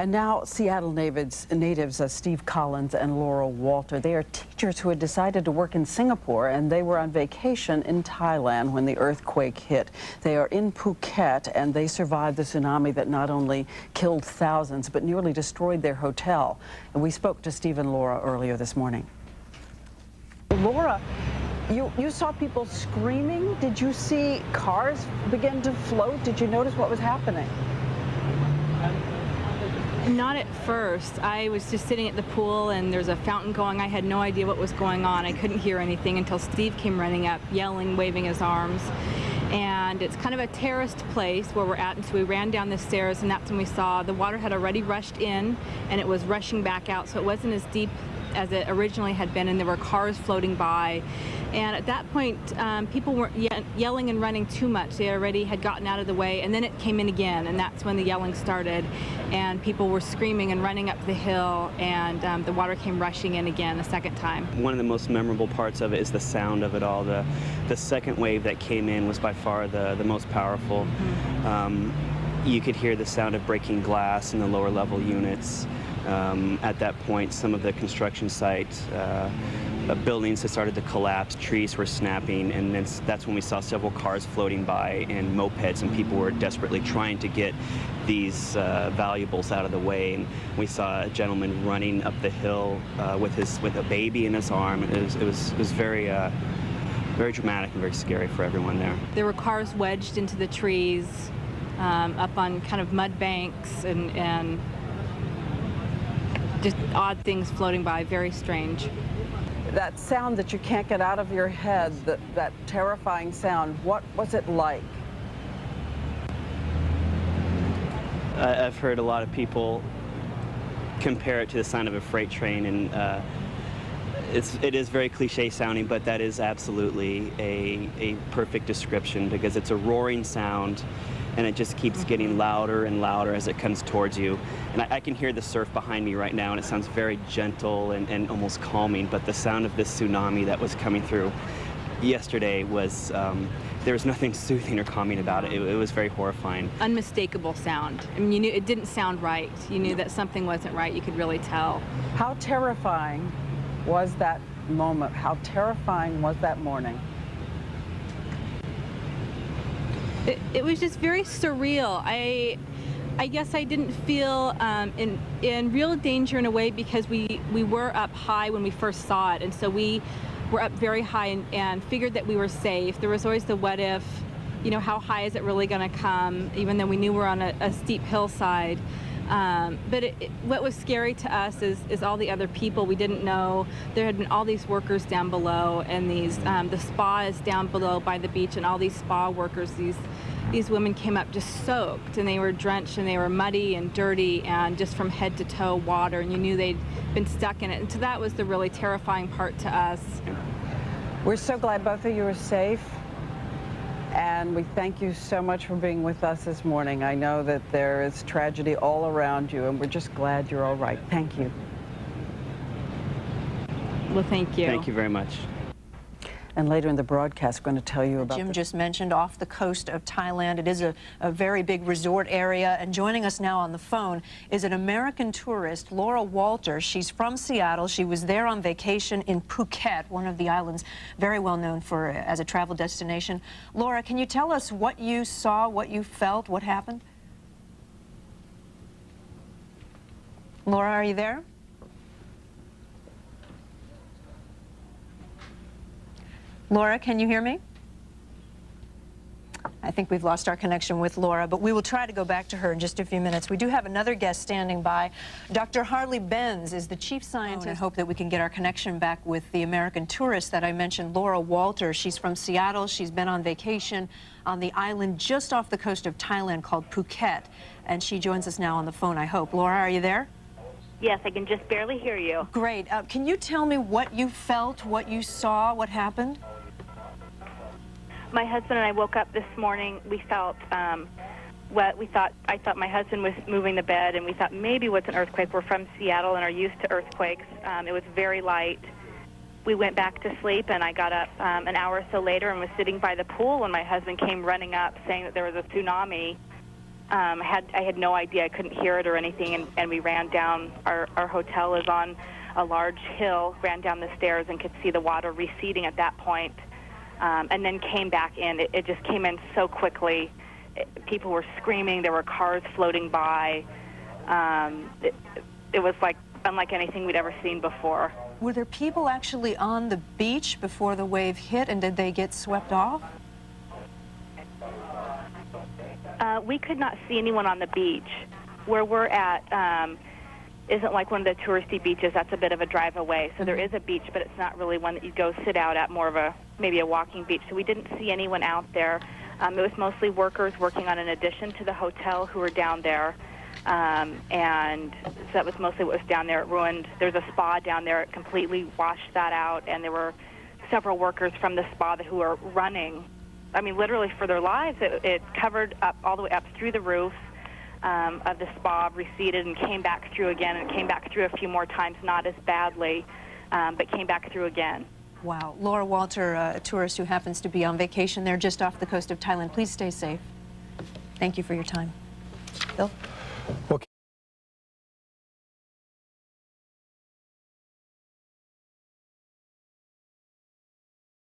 And now Seattle natives Steve Collins and Laura Walter, they are teachers who had decided to work in Singapore, and they were on vacation in Thailand when the earthquake hit. They are in Phuket, and they survived the tsunami that not only killed thousands but nearly destroyed their hotel. And we spoke to Steve and Laura earlier this morning. Laura, you saw people screaming. Did you see cars begin to float? Did you notice what was happening? Not at first. I was just sitting at the pool and there's a fountain going. I had no idea what was going on. I couldn't hear anything until Steve came running up, yelling, waving his arms. And it's kind of a terraced place where we're at, and so we ran down the stairs, and that's when we saw the water had already rushed in and it was rushing back out, so it wasn't as deep as it originally had been, and there were cars floating by. And at that point, people weren't yelling and running too much. They already had gotten out of the way, and then it came in again, and that's when the yelling started. And people were screaming and running up the hill, and the water came rushing in again a second time. One of the most memorable parts of it is the sound of it all. The second wave that came in was by far the most powerful. Mm-hmm. You could hear the sound of breaking glass in the lower level units. At that point, some of the construction sites, buildings had started to collapse, trees were snapping, and then that's when we saw several cars floating by and mopeds, and people were desperately trying to get these valuables out of the way. And we saw a gentleman running up the hill with a baby in his arm. It was very dramatic and very scary for everyone there. There were cars wedged into the trees, up on kind of mud banks, and just odd things floating by, very strange. That sound that you can't get out of your head, that terrifying sound, what was it like? I've heard a lot of people compare it to the sound of a freight train, and it is very cliche sounding, but that is absolutely a perfect description, because it's a roaring sound, and it just keeps getting louder and louder as it comes towards you. And I can hear the surf behind me right now, and it sounds very gentle and almost calming, but the sound of this tsunami that was coming through yesterday was, there was nothing soothing or calming about it. It was very horrifying. Unmistakable sound. I mean, you knew it didn't sound right. You knew that something wasn't right. You could really tell. How terrifying was that moment? How terrifying was that morning? It was just very surreal. I guess I didn't feel in real danger in a way, because we were up high when we first saw it, and so we were up very high and figured that we were safe. There was always the what if, you know, how high is it really going to come, even though we knew we're on a steep hillside. But what was scary to us is all the other people we didn't know. There had been all these workers down below, and the spa is down below by the beach, and all these spa workers, these women came up just soaked, and they were drenched, and they were muddy and dirty, and just from head to toe water, and you knew they'd been stuck in it. And so that was the really terrifying part to us. We're so glad both of you are safe. And we thank you so much for being with us this morning. I know that there is tragedy all around you, and we're just glad you're all right. Thank you. Well, thank you. Thank you very much. And later in the broadcast, we're going to tell you about Jim just mentioned off the coast of Thailand. It is a very big resort area. And joining us now on the phone is an American tourist, Laura Walter. She's from Seattle. She was there on vacation in Phuket, one of the islands very well known for as a travel destination. Laura, can you tell us what you saw, what you felt, what happened? Laura, are you there? Laura, can you hear me? I think we've lost our connection with Laura, but we will try to go back to her in just a few minutes. We do have another guest standing by. Dr. Harley Benz is the chief scientist. I hope that we can get our connection back with the American tourist that I mentioned, Laura Walter. She's from Seattle. She's been on vacation on the island just off the coast of Thailand called Phuket, and she joins us now on the phone, I hope. Laura, are you there? Yes, I can just barely hear you. Great. Can you tell me what you felt, what you saw, what happened? My husband and I woke up this morning. We felt I thought my husband was moving the bed, and we thought maybe it was an earthquake. We're from Seattle and are used to earthquakes. It was very light. We went back to sleep, and I got up an hour or so later and was sitting by the pool when my husband came running up saying that there was a tsunami. I had no idea. I couldn't hear it or anything, and we ran down. Our hotel is on a large hill, ran down the stairs and could see the water receding at that point, and then came back in. It just came in so quickly. People were screaming. There were cars floating by. It was like unlike anything we'd ever seen before. Were there people actually on the beach before the wave hit, and did they get swept off? We could not see anyone on the beach. Where we're at isn't like one of the touristy beaches. That's a bit of a drive away. So there is a beach, but it's not really one that you go sit out at, more of a maybe a walking beach. So we didn't see anyone out there. It was mostly workers working on an addition to the hotel who were down there. And so that was mostly what was down there. It ruined, there's a spa down there. It completely washed that out, and there were several workers from the spa who were running, I mean, literally for their lives. It covered up all the way up through the roof of the spa, receded, and came back through again, and came back through a few more times, not as badly, but came back through again. Wow. Laura Walter, a tourist who happens to be on vacation there just off the coast of Thailand. Please stay safe. Thank you for your time. Bill? Okay.